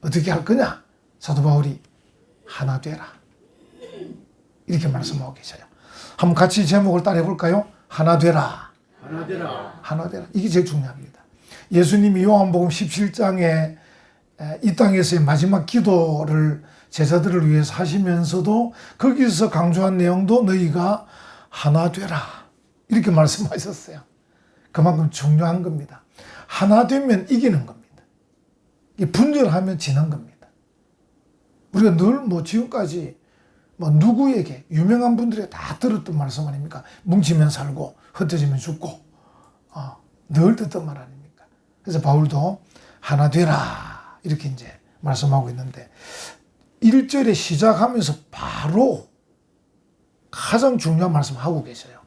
어떻게 할 거냐? 사도 바울이 하나 되라. 이렇게 말씀하고 계셔요. 한번 같이 제목을 따라 볼까요? 하나 되라. 하나 되라. 하나 되라. 이게 제일 중요합니다. 예수님이 요한복음 17장에 이 땅에서의 마지막 기도를 제자들을 위해서 하시면서도 거기서 강조한 내용도 너희가 하나 되라. 이렇게 말씀하셨어요. 그만큼 중요한 겁니다. 하나 되면 이기는 겁니다. 분열하면 지는 겁니다. 우리가 늘 지금까지 누구에게 유명한 분들이 다 들었던 말씀 아닙니까? 뭉치면 살고 흩어지면 죽고 늘 듣던 말 아닙니까? 그래서 바울도 하나 되라 이렇게 이제 말씀하고 있는데 1절에 시작하면서 바로 가장 중요한 말씀하고 계셔요.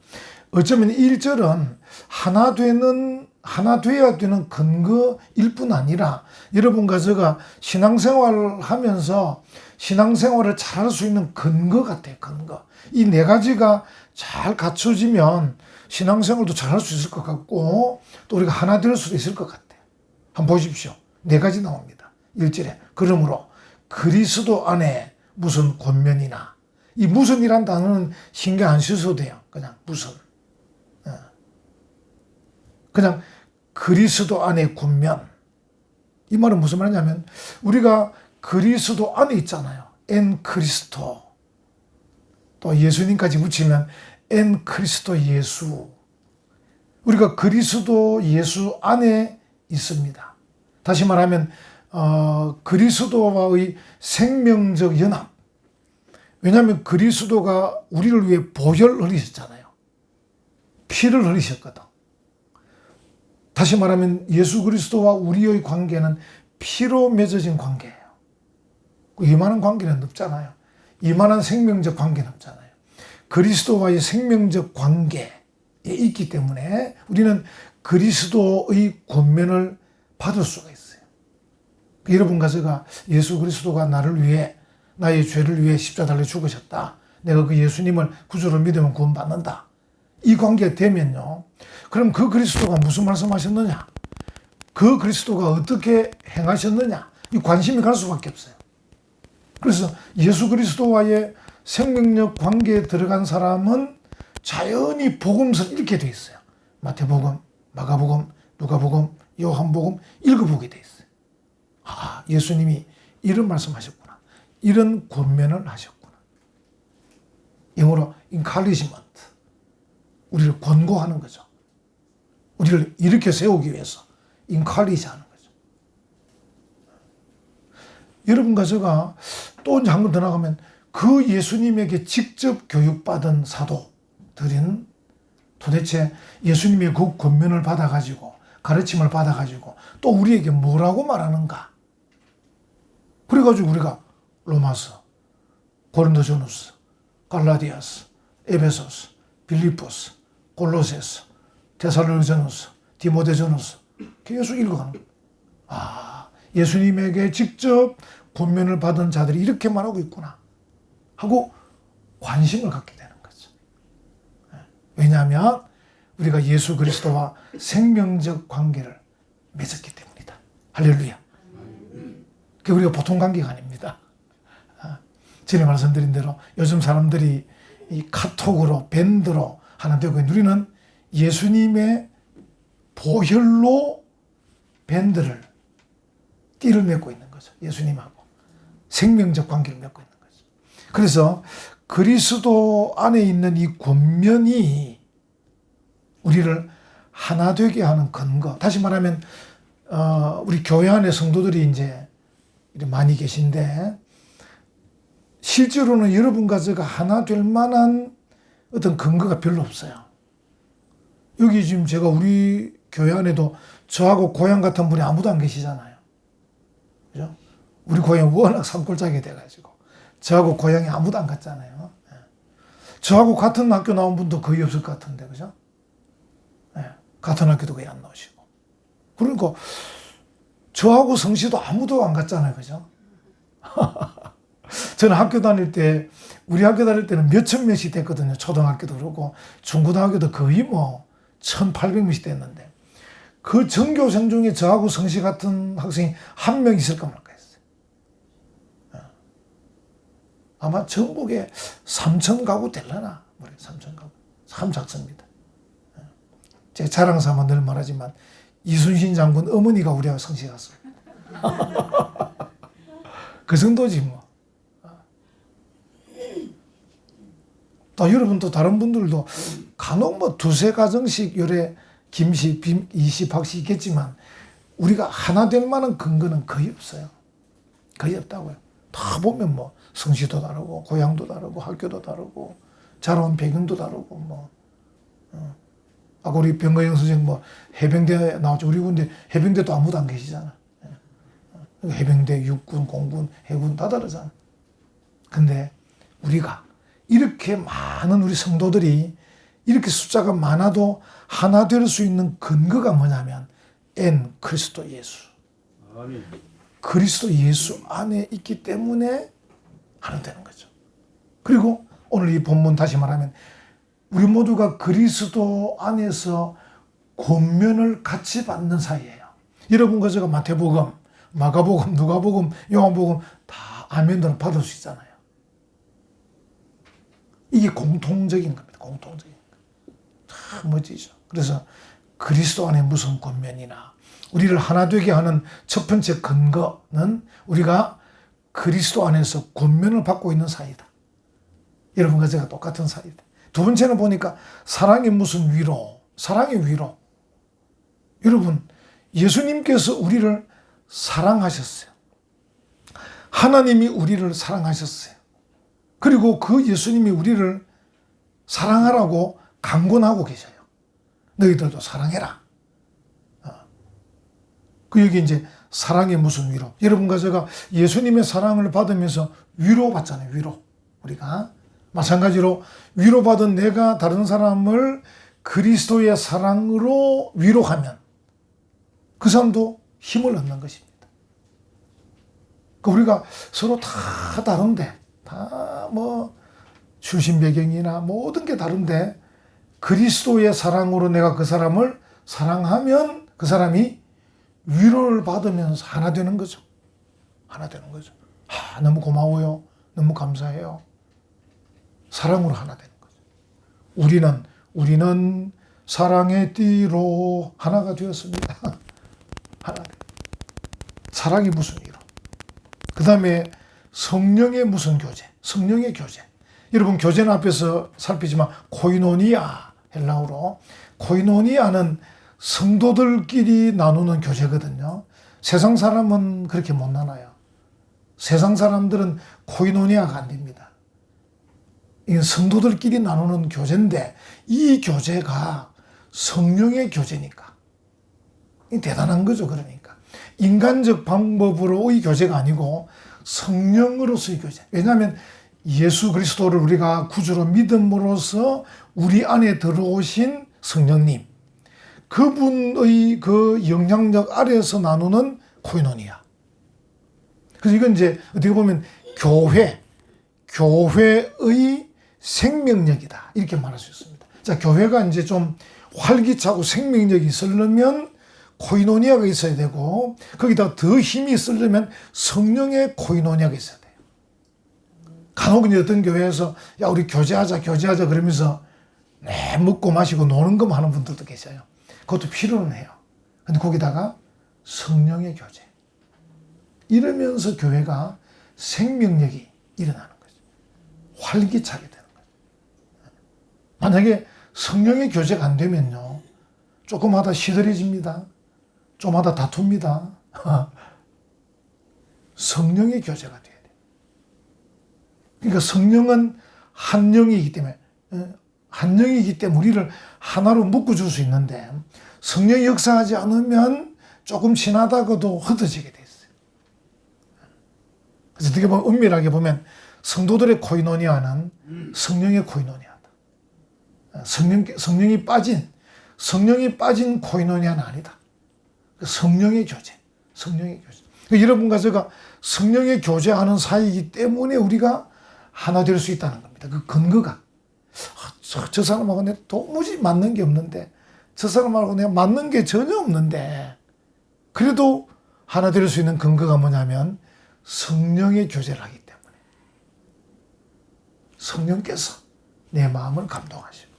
어쩌면 1절은 하나 돼야 되는 근거일 뿐 아니라 여러분과 제가 신앙생활을 하면서 신앙생활을 잘할 수 있는 근거 같아요. 근거. 이 네 가지가 잘 갖춰지면 신앙생활도 잘할 수 있을 것 같고 또 우리가 하나 될 수도 있을 것 같아요. 한번 보십시오. 네 가지 나옵니다. 1절에 그러므로 그리스도 안에 무슨 권면이나 이 무슨이란 단어는 신경 안 쓰셔도 돼요. 그냥 무슨. 그냥 그리스도 안에 권면. 이 말은 무슨 말이냐면 우리가 그리스도 안에 있잖아요. 엔 그리스도. 또 예수님까지 붙이면 엔 그리스도 예수. 우리가 그리스도 예수 안에 있습니다. 다시 말하면 그리스도와의 생명적 연합. 왜냐하면 그리스도가 우리를 위해 보혈을 흘리셨잖아요. 피를 흘리셨거든. 다시 말하면 예수 그리스도와 우리의 관계는 피로 맺어진 관계예요. 이만한 관계는 없잖아요. 이만한 생명적 관계는 없잖아요. 그리스도와의 생명적 관계에 있기 때문에 우리는 그리스도의 권면을 받을 수가 있어요. 여러분과 제가 예수 그리스도가 나를 위해 나의 죄를 위해 십자가 달려 죽으셨다. 내가 그 예수님을 구주로 믿으면 구원받는다. 이 관계가 되면요. 그럼 그 그리스도가 무슨 말씀하셨느냐? 그 그리스도가 어떻게 행하셨느냐? 이 관심이 갈 수밖에 없어요. 그래서 예수 그리스도와의 생명력 관계에 들어간 사람은 자연히 복음서를 읽게 돼 있어요. 마태복음, 마가복음, 누가복음, 요한복음 읽어보게 돼 있어요. 예수님이 이런 말씀하셨구나. 이런 권면을 하셨구나. 영어로 encouragement. 우리를 권고하는 거죠. 우리를 일으켜 세우기 위해서 encourage 하는 거죠. 여러분과 제가 또 한 번 더 나가면 그 예수님에게 직접 교육받은 사도들은 도대체 예수님의 그 권면을 받아가지고 가르침을 받아가지고 또 우리에게 뭐라고 말하는가? 그래가지고 우리가 로마서, 고린도전후서, 갈라디아서, 에베소서, 빌립보서, 골로새서, 데살로니가전서, 디모데전서 계속 읽어가는 거예요. 예수님에게 직접 권면을 받은 자들이 이렇게 말하고 있구나 하고 관심을 갖게 되는 거죠. 왜냐하면 우리가 예수 그리스도와 생명적 관계를 맺었기 때문이다. 할렐루야. 그게 우리가 보통 관계가 아닙니다. 전에 말씀드린 대로 요즘 사람들이 이 카톡으로 밴드로 하나 되고 우리는 예수님의 보혈로 밴드를 띠를 맺고 있는 거죠. 예수님하고 생명적 관계를 맺고 있는 거죠. 그래서 그리스도 안에 있는 이 권면이 우리를 하나 되게 하는 근거. 다시 말하면 우리 교회 안에 성도들이 이제 많이 계신데 실제로는 여러분과 제가 하나 될 만한 어떤 근거가 별로 없어요. 여기 지금 제가 우리 교회 안에도 저하고 고향 같은 분이 아무도 안 계시잖아요. 그죠? 우리 고향이 워낙 산골짜기 돼가지고 저하고 고향에 아무도 안 갔잖아요. 저하고 같은 학교 나온 분도 거의 없을 것 같은데, 그죠? 같은 학교도 거의 안 나오시고. 그러니까 저하고 성씨도 아무도 안 갔잖아요, 그죠? 저는 학교 다닐 때, 우리 학교 다닐 때는 몇천 명씩 됐거든요. 초등학교도 그렇고 중고등학교도 거의 1800명씩 됐는데 그 전교생 중에 저하고 성씨 같은 학생이 한 명 있을까 말까 했어요. 아마 전국에 3천 가구 될라나? 3천 가구. 참 작습니다. 제 자랑 삼아 늘 말하지만 이순신 장군 어머니가 우리하고 성시 갔어요. 그 정도지 뭐. 또 여러분도 다른 분들도 간혹 뭐 두세 가정씩 요래 김씨, 이씨, 박씨 있겠지만 우리가 하나 될 만한 근거는 거의 없어요. 거의 없다고요. 다 보면 뭐 성씨도 다르고 고향도 다르고 학교도 다르고 자라온 배경도 다르고 뭐. 아까 우리 병거영 선생 뭐 해병대 나왔죠. 우리 군대 해병대도 아무도 안 계시잖아. 해병대, 육군, 공군, 해군 다 다르잖아. 근데 우리가 이렇게 많은 우리 성도들이 이렇게 숫자가 많아도 하나 될 수 있는 근거가 뭐냐면 그리스도 예수. 아멘. 그리스도 예수 안에 있기 때문에 하나 되는 거죠. 그리고 오늘 이 본문 다시 말하면 우리 모두가 그리스도 안에서 권면을 같이 받는 사이예요. 여러분과 제가 마태복음, 마가복음, 누가복음, 요한복음 다 아멘으로 받을 수 있잖아요. 이게 공통적인 겁니다. 공통적인 거. 참 멋지죠. 그래서 그리스도 안에 무슨 권면이나 우리를 하나 되게 하는 첫 번째 근거는 우리가 그리스도 안에서 권면을 받고 있는 사이다. 여러분과 제가 똑같은 사이다. 두 번째는 보니까 사랑이 무슨 위로, 사랑의 위로. 여러분, 예수님께서 우리를 사랑하셨어요. 하나님이 우리를 사랑하셨어요. 그리고 그 예수님이 우리를 사랑하라고 강권하고 계셔요. 너희들도 사랑해라. 그 여기 이제 사랑의 무슨 위로. 여러분과 제가 예수님의 사랑을 받으면서 위로받잖아요. 위로. 우리가. 마찬가지로 위로받은 내가 다른 사람을 그리스도의 사랑으로 위로하면 그 사람도 힘을 얻는 것입니다. 우리가 서로 다 다른데, 다 뭐 출신 배경이나 모든 게 다른데 그리스도의 사랑으로 내가 그 사람을 사랑하면 그 사람이 위로를 받으면서 하나 되는 거죠. 하나 되는 거죠. 너무 고마워요. 너무 감사해요. 사랑으로 하나 되는 거죠. 우리는 사랑의 띠로 하나가 되었습니다. 하나. 사랑이 무슨 위로. 그 다음에 성령의 무슨 교제. 성령의 교제. 여러분 교제는 앞에서 살피지만 코이노니아, 헬라어로 코이노니아는 성도들끼리 나누는 교제거든요. 세상 사람은 그렇게 못 나눠요. 세상 사람들은 코이노니아가 안 됩니다. 이건 성도들끼리 나누는 교제인데 이 교제가 성령의 교제니까 대단한 거죠. 그러니까 인간적 방법으로의 교제가 아니고 성령으로서의 교제. 왜냐하면 예수 그리스도를 우리가 구주로 믿음으로써 우리 안에 들어오신 성령님, 그분의 그 영향력 아래에서 나누는 코이노니아. 그래서 이건 이제 어떻게 보면 교회의 생명력이다. 이렇게 말할 수 있습니다. 자, 교회가 이제 좀 활기차고 생명력이 있으려면 코이노니아가 있어야 되고, 거기다 더 힘이 있으려면 성령의 코이노니아가 있어야 돼요. 간혹 이제 어떤 교회에서, 야, 우리 교제하자 그러면서 먹고 마시고 노는 것만 하는 분들도 계셔요. 그것도 필요는 해요. 근데 거기다가 성령의 교제. 이러면서 교회가 생명력이 일어나는 거죠. 활기차게 되는 거죠. 만약에 성령의 교제가 안 되면요, 조금 하다 시들해집니다. 좀 하다 다툽니다. 성령의 교제가 돼야 돼요. 그러니까 성령은 한 영이기 때문에 우리를 하나로 묶어줄 수 있는데 성령이 역사하지 않으면 조금 지나다가도 흩어지게 돼 있어요. 그래서 어떻게 보면 은밀하게 보면 성도들의 코이노니아는 성령의 코이노니아다. 성령이 빠진 코이노니아는 아니다. 성령의 교제. 여러분과 제가 성령의 교제하는 사이이기 때문에 우리가 하나 될 수 있다는 겁니다. 그 근거가. 저 사람하고 내가 도무지 맞는 게 없는데, 저 사람하고 내가 맞는 게 전혀 없는데, 그래도 하나 될 수 있는 근거가 뭐냐면 성령의 교제를 하기 때문에. 성령께서 내 마음을 감동하시고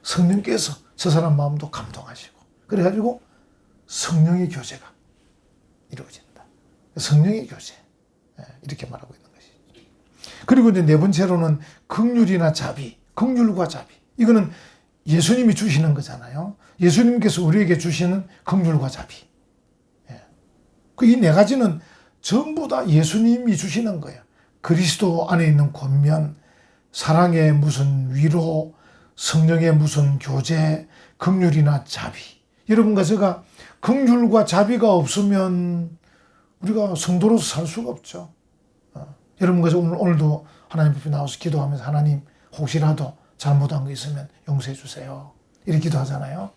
성령께서 저 사람 마음도 감동하시고 그래가지고 성령의 교제가 이루어진다. 성령의 교제 이렇게 말하고 있는 것이죠. 그리고 이제 네 번째로는 긍휼이나 자비, 긍휼과 자비. 이거는 예수님이 주시는 거잖아요. 예수님께서 우리에게 주시는 긍휼과 자비. 이 네 가지는 전부 다 예수님이 주시는 거예요. 그리스도 안에 있는 권면, 사랑의 무슨 위로, 성령의 무슨 교제, 긍휼이나 자비. 여러분과 제가 긍휼과 자비가 없으면 우리가 성도로서 살 수가 없죠. 여러분과 저 오늘도 하나님 앞에 나와서 기도하면서 하나님 혹시라도 잘못한 거 있으면 용서해 주세요. 이렇게 기도하잖아요.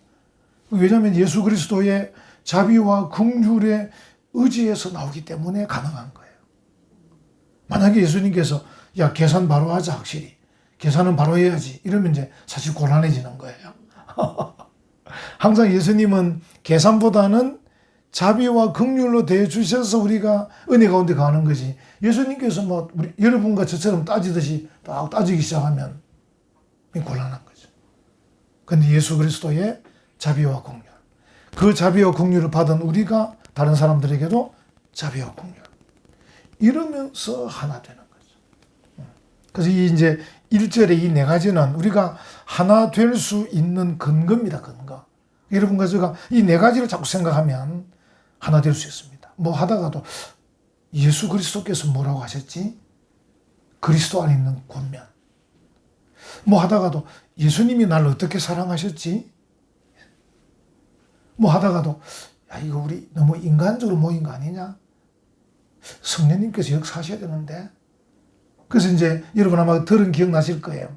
왜냐하면 예수 그리스도의 자비와 긍휼의 의지에서 나오기 때문에 가능한 거예요. 만약에 예수님께서 야 계산 바로 하자 확실히 계산은 바로 해야지 이러면 이제 사실 곤란해지는 거예요. 항상 예수님은 계산보다는 자비와 긍휼로 대해주셔서 우리가 은혜 가운데 가는 거지. 예수님께서 뭐 우리 여러분과 저처럼 따지듯이 딱 따지기 시작하면 곤란한 거죠. 그런데 예수 그리스도의 자비와 긍휼, 그 자비와 긍휼을 받은 우리가 다른 사람들에게도 자비와 긍휼 이러면서 하나 되는 거죠. 그래서 이 이제 1절의 이 네 가지는 우리가 하나 될 수 있는 근거입니다. 근거. 여러분과 제가 이 네 가지를 자꾸 생각하면 하나 될 수 있습니다. 뭐 하다가도 예수 그리스도께서 뭐라고 하셨지? 그리스도 안에 있는 권면. 뭐 하다가도 예수님이 나를 어떻게 사랑하셨지? 뭐 하다가도 야 이거 우리 너무 인간적으로 모인 거 아니냐? 성령님께서 역사하셔야 되는데. 그래서 이제 여러분 아마 들은 기억나실 거예요.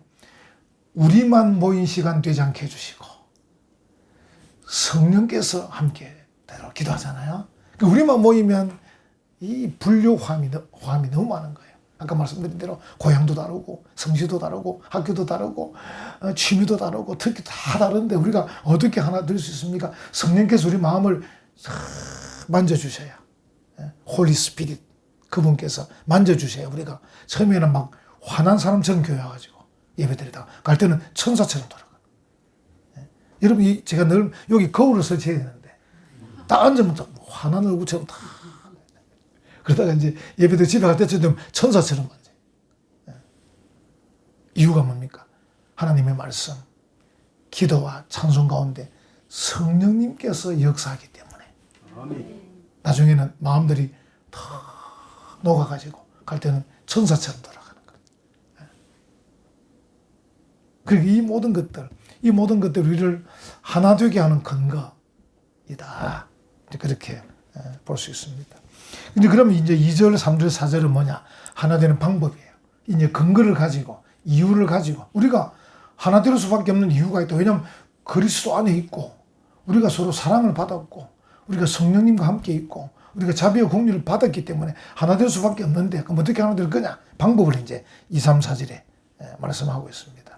우리만 모인 시간 되지 않게 해주시고 성령께서 함께 되도록 기도하잖아요. 그러니까 우리만 모이면 이 분류 화음이 너무 많은 거예요. 아까 말씀드린 대로 고향도 다르고 성지도 다르고 학교도 다르고 취미도 다르고 특히 다 다른데 우리가 어떻게 하나 될 수 있습니까? 성령께서 우리 마음을 만져주셔야 홀리 스피릿 그분께서 만져주셔야 우리가 처음에는 막 화난 사람처럼 교회 와가지고 예배드리다가 갈 때는 천사처럼 돌아가. 여러분 제가 늘 여기 거울을 설치해야 되는데 딱 앉으면 화난 얼굴처럼 다 그러다가 이제 예배드 집에 갈 때쯤 되면 천사처럼 앉아요. 이유가 뭡니까? 하나님의 말씀, 기도와 찬송 가운데 성령님께서 역사하기 때문에 나중에는 마음들이 다 녹아가지고 갈 때는 천사처럼 돌아가는 거예요. 그리고 이 모든 것들 우리를 하나 되게 하는 근거이다. 그렇게 볼 수 있습니다. 근데 그러면 이제 2절, 3절, 4절은 뭐냐? 하나 되는 방법이에요. 이제 근거를 가지고, 이유를 가지고, 우리가 하나 될 수밖에 없는 이유가 있다. 왜냐하면 그리스도 안에 있고, 우리가 서로 사랑을 받았고, 우리가 성령님과 함께 있고, 우리가 자비와 긍휼을 받았기 때문에 하나 될 수밖에 없는데, 그럼 어떻게 하나 될 거냐? 방법을 이제 2, 3, 4절에 말씀하고 있습니다.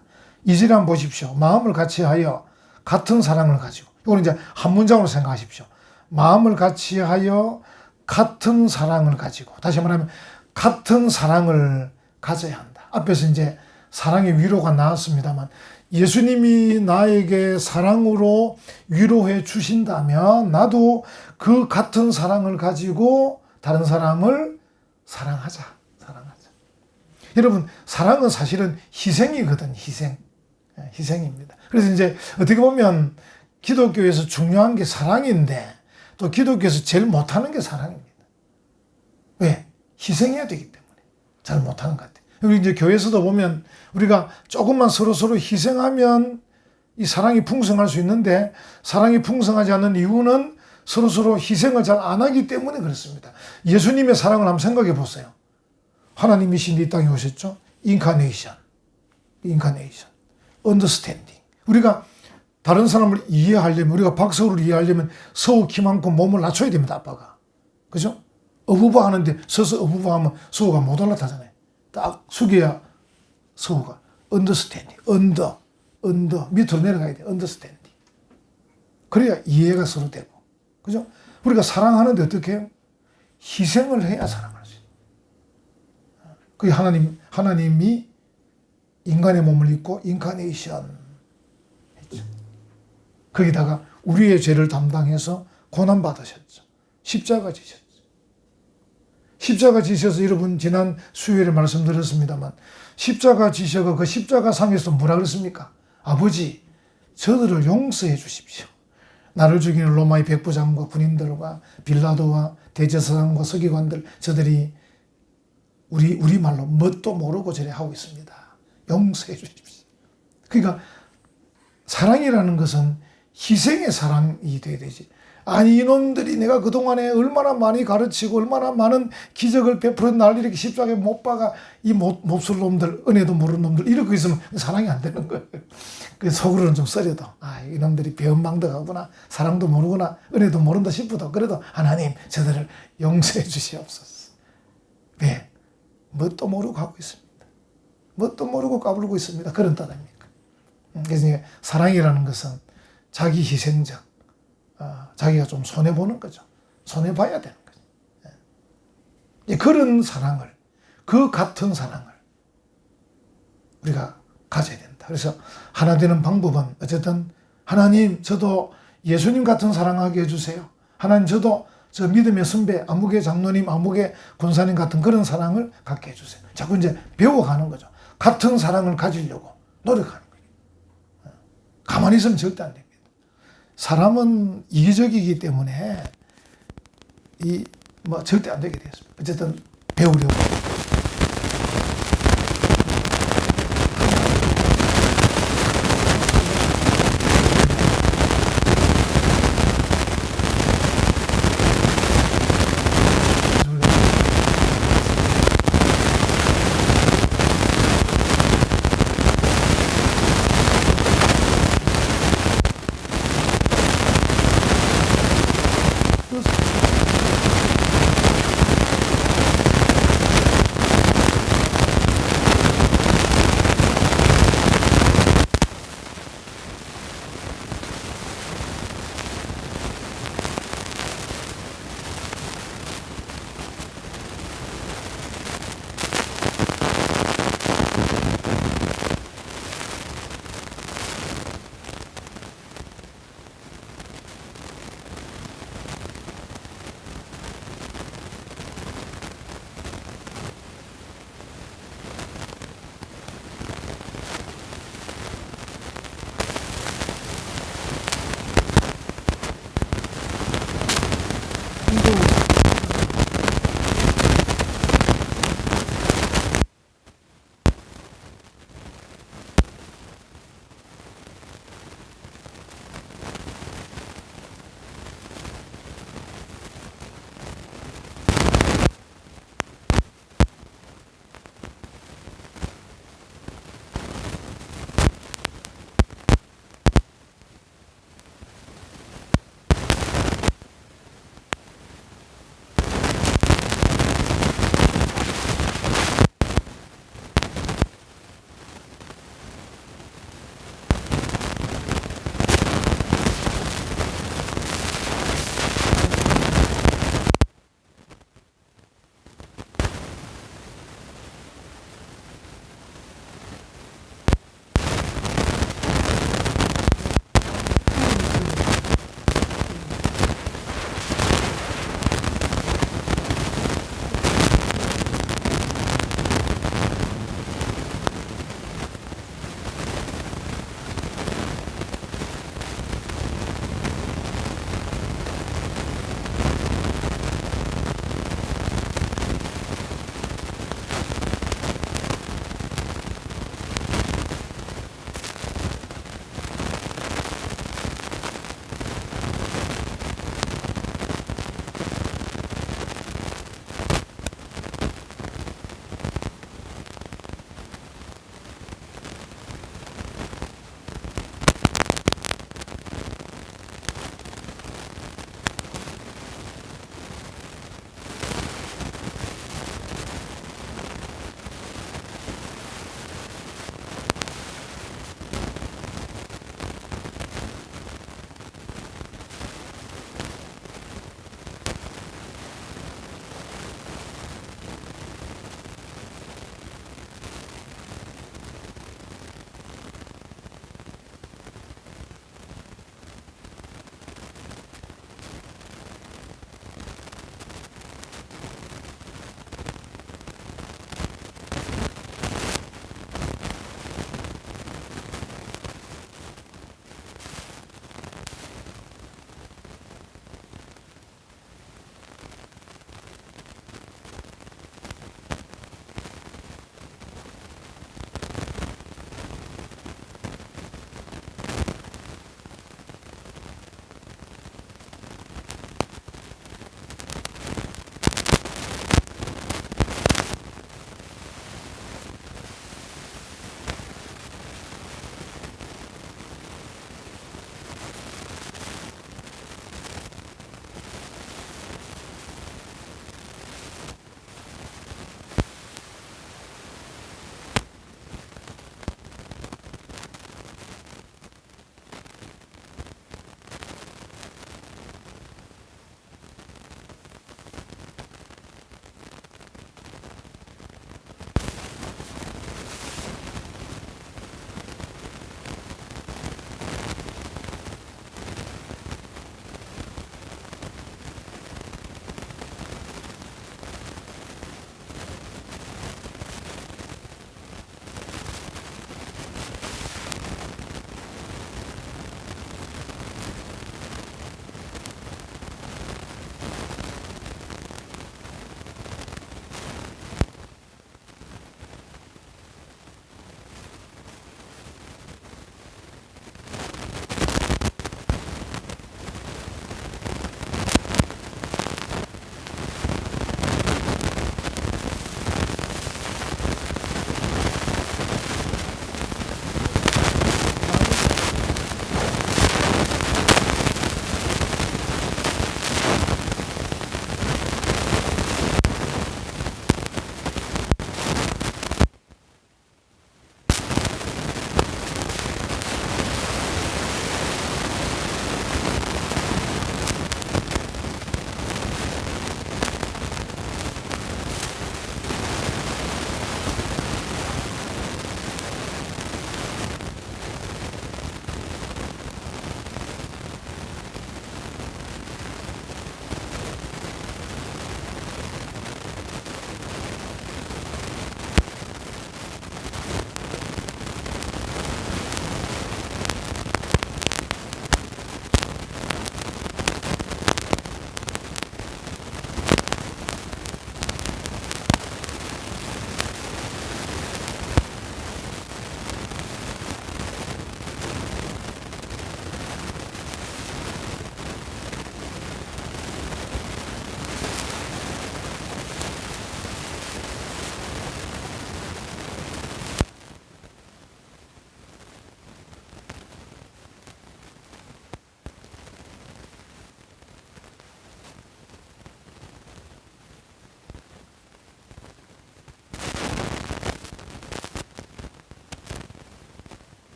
2절에 한번 보십시오. 마음을 같이하여 같은 사랑을 가지고, 이걸 이제 한 문장으로 생각하십시오. 마음을 같이하여 같은 사랑을 가지고, 다시 말하면 같은 사랑을 가져야 한다. 앞에서 이제 사랑의 위로가 나왔습니다만 예수님이 나에게 사랑으로 위로해 주신다면 나도 그 같은 사랑을 가지고 다른 사람을 사랑하자. 여러분 사랑은 사실은 희생이거든. 희생입니다. 그래서 이제 어떻게 보면 기독교에서 중요한 게 사랑인데 또 기독교에서 제일 못하는 게 사랑입니다. 왜? 희생해야 되기 때문에 잘 못하는 것 같아요. 우리 이제 교회에서도 보면 우리가 조금만 서로 희생하면 이 사랑이 풍성할 수 있는데 사랑이 풍성하지 않는 이유는 서로 희생을 잘 안 하기 때문에 그렇습니다. 예수님의 사랑을 한번 생각해 보세요. 하나님이신 이 땅에 오셨죠? 인카네이션, 언더스탠딩. 우리가 다른 사람을 이해하려면, 우리가 박서우를 이해하려면 서우 키만큼 몸을 낮춰야 됩니다, 아빠가. 그죠? 어부바 하는데 서서 어부바 하면 서우가 못 올라타잖아요. 딱 숙여야 서우가 언더스탠딩, 언더 밑으로 내려가야 돼. 언더스탠딩. 그래야 이해가 서로 되고. 그죠? 우리가 사랑하는데 어떻게 해요? 희생을 해야 사랑할 수 있어요. 그게 하나님이 인간의 몸을 입고 인카네이션 했죠. 거기다가 우리의 죄를 담당해서 고난 받으셨죠. 십자가 지셨죠. 십자가 지셔서 여러분 지난 수요일에 말씀드렸습니다만 십자가 지셔가 그 십자가 상에서 뭐라 그랬습니까? 아버지, 저들을 용서해 주십시오. 나를 죽이는 로마의 백부장과 군인들과 빌라도와 대제사장과 서기관들, 저들이 우리 말로 뭣도 모르고 저래 하고 있습니다. 용서해 주십시오. 그러니까 사랑이라는 것은 희생의 사랑이 돼야 되지. 아니 이놈들이 내가 그동안에 얼마나 많이 가르치고 얼마나 많은 기적을 베풀어 날 이렇게 십자가에 못 박아 이 몹쓸 놈들, 은혜도 모르는 놈들 이러고 있으면 사랑이 안 되는 거예요. 그 속으로는 좀 썰여도 이놈들이 배은망덕하구나, 사랑도 모르구나, 은혜도 모른다 싶어도 그래도 하나님 저들을 용서해 주시옵소서. 네, 뭣도 모르고 하고 있습니다. 뭣도 모르고 까불고 있습니다. 그런 따름입니까? 그래서 사랑이라는 것은 자기 희생적, 자기가 좀 손해보는 거죠. 손해봐야 되는 거죠. 그런 사랑을, 그 같은 사랑을 우리가 가져야 된다. 그래서 하나 되는 방법은 어쨌든 하나님 저도 예수님 같은 사랑하게 해주세요. 하나님 저도 저 믿음의 선배, 아무개 장로님, 아무개 권사님 같은 그런 사랑을 갖게 해주세요. 자꾸 이제 배워가는 거죠. 같은 사랑을 가지려고 노력하는 거예요. 가만히 있으면 절대 안 됩니다. 사람은 이기적이기 때문에 절대 안 되게 되었습니다. 어쨌든 배우려고.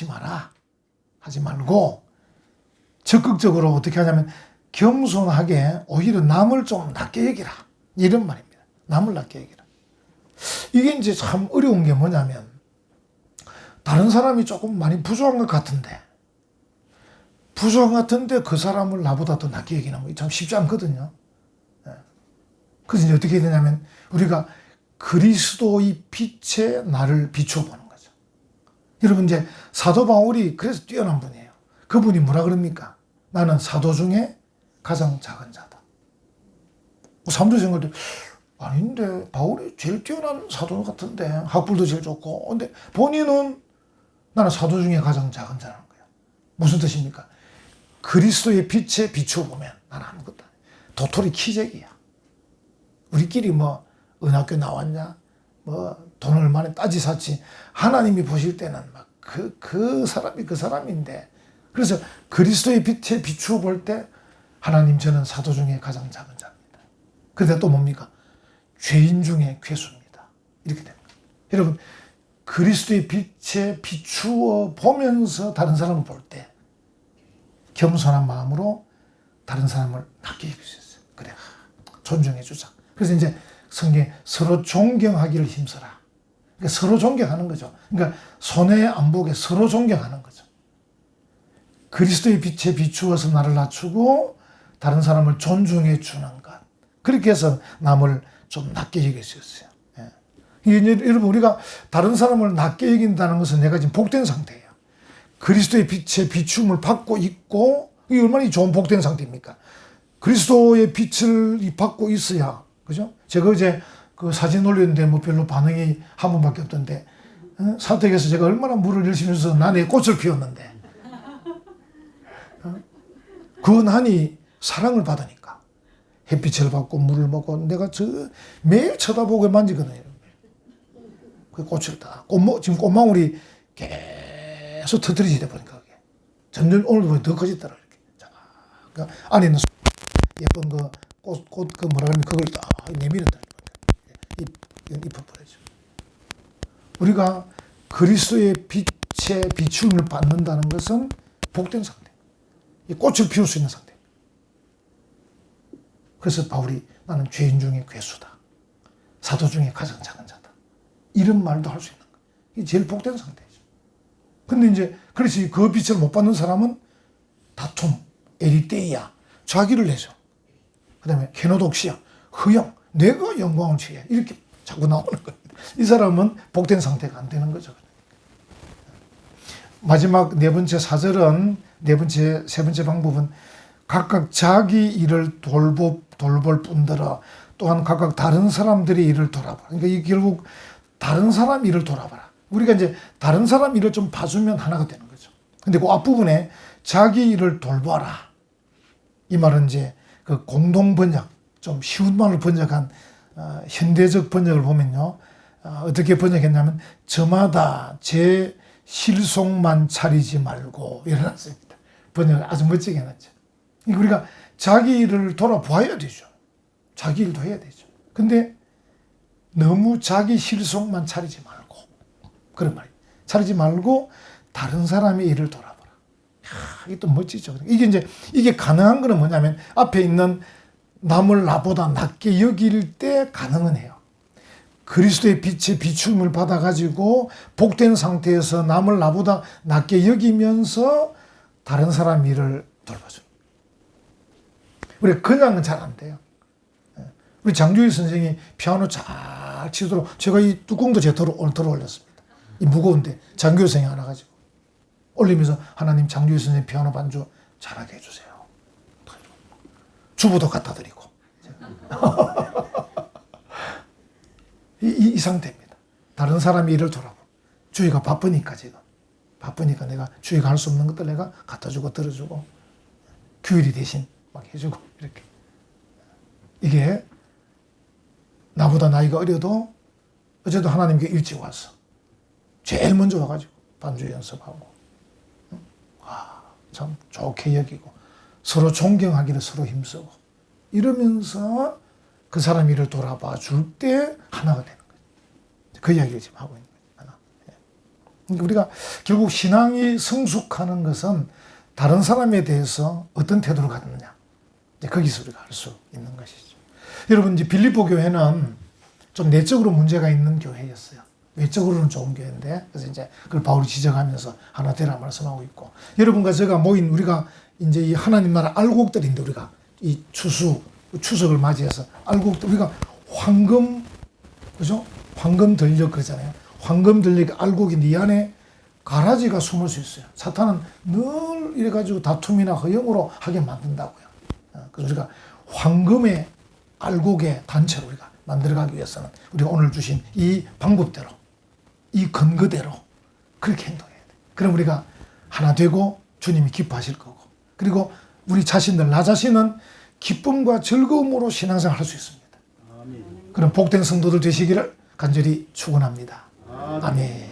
하지 마라. 하지 말고 적극적으로 어떻게 하냐면 겸손하게 오히려 남을 좀 낮게 여기라. 이런 말입니다. 남을 낮게 여기라. 이게 이제 참 어려운 게 뭐냐면 다른 사람이 조금 많이 부족한 것 같은데 그 사람을 나보다 더 낮게 여기는 거 참 쉽지 않거든요. 그래서 이제 어떻게 되냐면 우리가 그리스도의 빛에 나를 비추어 보는 거죠. 여러분 이제 사도 바울이 그래서 뛰어난 분이에요. 그분이 뭐라 그럽니까? 나는 사도 중에 가장 작은 자다. 사람들이 생각할 때 아닌데 바울이 제일 뛰어난 사도 같은데 학벌도 제일 좋고 근데 본인은 나는 사도 중에 가장 작은 자라는 거예요. 무슨 뜻입니까? 그리스도의 빛에 비추어 보면 나는 아무것도 아니야. 도토리 키재기야. 우리끼리 뭐 은학교 나왔냐 뭐 돈을 얼마나 따지 샀지 하나님이 보실 때는 막 그 사람이 그 사람인데 그래서 그리스도의 빛에 비추어 볼 때 하나님 저는 사도 중에 가장 작은 자입니다. 그런데 또 뭡니까? 죄인 중에 괴수입니다. 이렇게 됩니다. 여러분 그리스도의 빛에 비추어 보면서 다른 사람을 볼 때 겸손한 마음으로 다른 사람을 낮게 여길 수 있어요. 그래 존중해 주자. 그래서 이제 성경에 서로 존경하기를 힘써라. 그러니까 서로 존경하는 거죠. 그러니까 손해 안 보게 서로 존경하는 거죠. 그리스도의 빛에 비추어서 나를 낮추고 다른 사람을 존중해 주는 것. 그렇게 해서 남을 좀 낮게 여길 수 있어요. 여러분 우리가 다른 사람을 낮게 여긴다는 것은 내가 지금 복된 상태예요. 그리스도의 빛에 비춤을 받고 있고 이게 얼마나 좋은 복된 상태입니까? 그리스도의 빛을 받고 있어야 그죠? 제가 어제 그 사진 올렸는데 뭐 별로 반응이 한 번밖에 없던데 사택에서 제가 얼마나 물을 열심히 줘서 난에 꽃을 피웠는데 그 난이 사랑을 받으니까 햇빛을 받고 물을 먹고 내가 매일 쳐다보고 만지거든요. 그 꽃을 다 지금 꽃망울이 계속 터뜨리지다 보니까 그게 점점 오늘도 보니 더 커지더라 이렇게. 자, 그러니까 안에 있는 예쁜 꽃 그 뭐라 그러면 그걸 딱 내밀었다. 이건 잎어버리죠. 우리가 그리스도의 빛에 비춤을 받는다는 것은 복된 상태. 이 꽃을 피울 수 있는 상태. 그래서 바울이 나는 죄인 중에 괴수다. 사도 중에 가장 작은 자다. 이런 말도 할 수 있는 거예요. 이게 제일 복된 상태죠. 근데 이제 그래서 그 빛을 못 받는 사람은 다툼, 에리떼이야, 자기를 내죠. 그 다음에 케노독시야, 허영, 내가 영광을 취해. 이렇게 자꾸 나오는 거예요. 이 사람은 복된 상태가 안 되는 거죠. 마지막 세 번째 방법은 각각 자기 일을 돌볼 뿐더러 또한 각각 다른 사람들의 일을 돌아봐라. 그러니까 이 결국 다른 사람 일을 돌아봐라. 우리가 이제 다른 사람 일을 좀 봐주면 하나가 되는 거죠. 근데 그 앞부분에 자기 일을 돌봐라. 이 말은 이제 그 공동 번역, 좀 쉬운 말로 번역한 현대적 번역을 보면요. 어떻게 번역했냐면 저마다 제 실속만 차리지 말고 일어났습니다. 번역을 아주 멋지게 해놨죠. 우리가 자기 일을 돌아봐야 되죠. 자기 일도 해야 되죠. 근데 너무 자기 실속만 차리지 말고 그런 말이에요. 차리지 말고 다른 사람의 일을 돌아봐라. 이게 또 멋지죠. 이게 가능한 거는 뭐냐면 앞에 있는 남을 나보다 낮게 여길 때 가능은 해요. 그리스도의 빛에 비춤을 받아가지고 복된 상태에서 남을 나보다 낮게 여기면서 다른 사람 일을 돌봐줘. 우리 그냥은 잘 안 돼요. 우리 장주일 선생이 피아노 잘 치도록 제가 이 뚜껑도 제 털어 올렸습니다. 이 무거운데 장교일 선생이 하나 가지고 올리면서 하나님 장주일 선생 피아노 반주 잘하게 해주세요. 주부도 갖다 드리고 이 상태입니다. 다른 사람의 일을 돌아보고 주희가 바쁘니까 내가 주희가 할 수 없는 것들 내가 갖다 주고 들어주고 규일이 대신 막 해주고 이렇게 이게 나보다 나이가 어려도 어제도 하나님께 일찍 와서 제일 먼저 와가지고 반주 연습하고 참 좋게 여기고 서로 존경하기를 서로 힘쓰고 이러면서 그 사람 일을 돌아봐 줄 때 하나가 되는 거예요. 그 이야기를 지금 하고 있는 거예요. 하나. 그러니까 우리가 결국 신앙이 성숙하는 것은 다른 사람에 대해서 어떤 태도를 갖느냐, 이제 거기서 우리가 알 수 있는 것이죠. 여러분, 이제 빌립보 교회는 좀 내적으로 문제가 있는 교회였어요. 외적으로는 좋은 교회인데, 그래서 이제 그걸 바울이 지적하면서 하나 되라 말씀하고 있고, 여러분과 제가 모인 우리가 이제 이 하나님 나라 알곡들인데, 우리가 이 추석을 맞이해서 알곡들, 우리가 황금, 그죠? 황금 들녘 그러잖아요. 황금 들녘 알곡인데 이 안에 가라지가 숨을 수 있어요. 사탄은 늘 이래가지고 다툼이나 허영으로 하게 만든다고요. 그래서 우리가 황금의 알곡의 단체로 우리가 만들어가기 위해서는 우리가 오늘 주신 이 방법대로, 이 근거대로 그렇게 행동해야 돼. 그럼 우리가 하나 되고 주님이 기뻐하실 거고, 그리고 우리 자신들, 나 자신은 기쁨과 즐거움으로 신앙생활 할 수 있습니다. 그럼 복된 성도들 되시기를 간절히 축원합니다. 아멘.